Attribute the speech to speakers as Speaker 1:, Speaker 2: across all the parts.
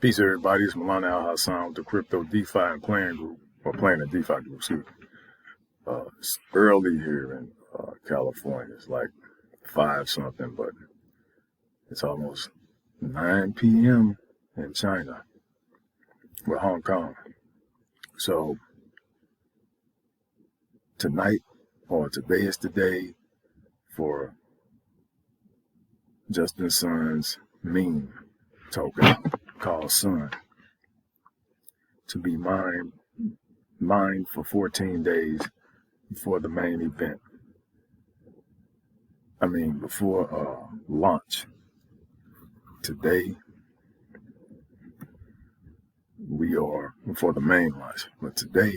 Speaker 1: Peace, everybody. It's Milana Al Hassan with the Crypto DeFi and Playing Group, or Playing the DeFi Group, excuse me. It's early here in California. It's like 5 something, but it's almost 9 p.m. in China, with Hong Kong. So tonight, or today is the day for Justin Sun's meme token called Sun to be mined for 14 days before the main event. Before launch. Today, we are before the main launch, but today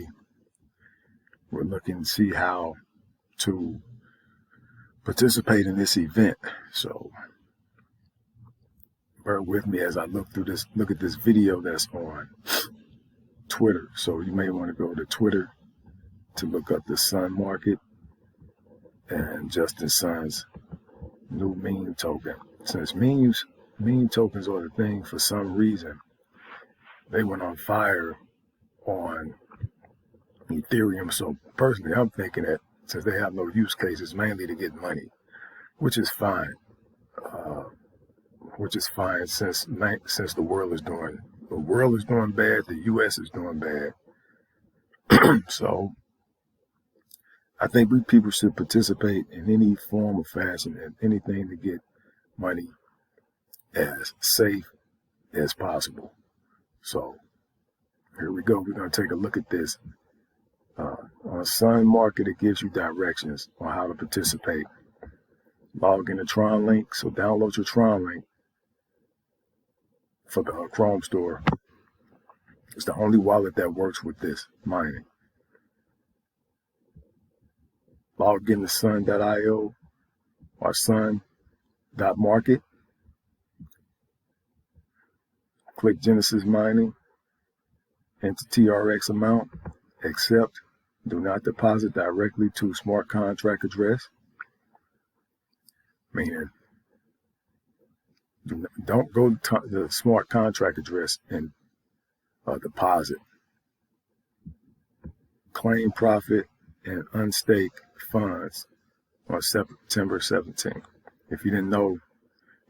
Speaker 1: we're looking to see how to participate in this event. So bear with me as I look at this video that's on Twitter. So you may want to go to Twitter to look up the Sun market and Justin Sun's new meme token. Since meme tokens are the thing, for some reason they went on fire on Ethereum. So personally, I'm thinking that since they have no use cases, mainly to get money, which is fine. Since the world is doing bad, the U.S. is doing bad. So I think people should participate in any form or fashion and anything to get money as safe as possible. So here we go. We're going to take a look at this. On Sun Market, it gives you directions on how to participate. Log in the Tron link. So download your Tron link for the Chrome store. It's the only wallet that works with this mining. Log in to sun.io or sun.market. Click Genesis Mining. Enter TRX amount. Accept. Do not deposit directly to smart contract address. Meaning, don't go to the smart contract address and deposit. Claim profit and unstake funds on September 17th. If you didn't know,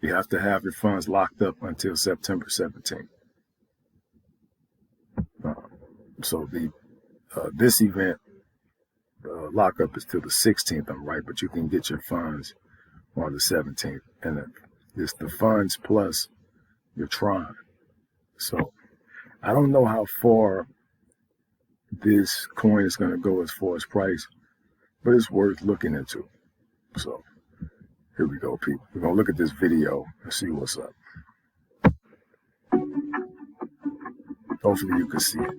Speaker 1: you have to have your funds locked up until September 17th. So this event, lockup is till the 16th, I'm right, but you can get your funds on the 17th. And it's the funds plus your Tron. So I don't know how far this coin is going to go as far as price, but it's worth looking into. So here we go, people. We're going to look at this video and see what's up. Hopefully you can see it.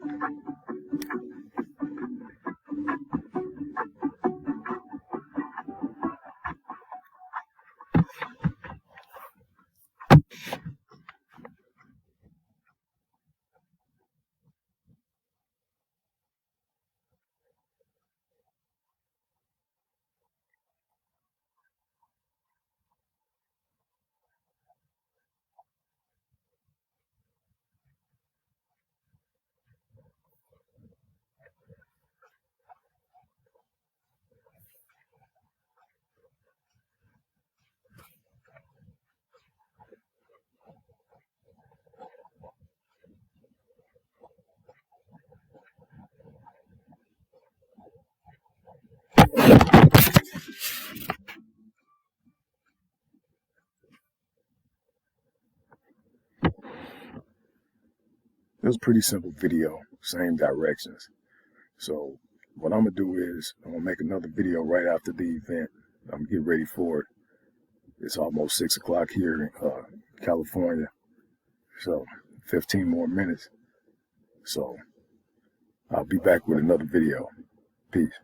Speaker 1: It was a pretty simple video, same directions. So what I'm going to do is I'm going to make another video right after the event. I'm going to get ready for it. It's almost 6 o'clock here in California. So 15 more minutes. So I'll be back with another video. Peace.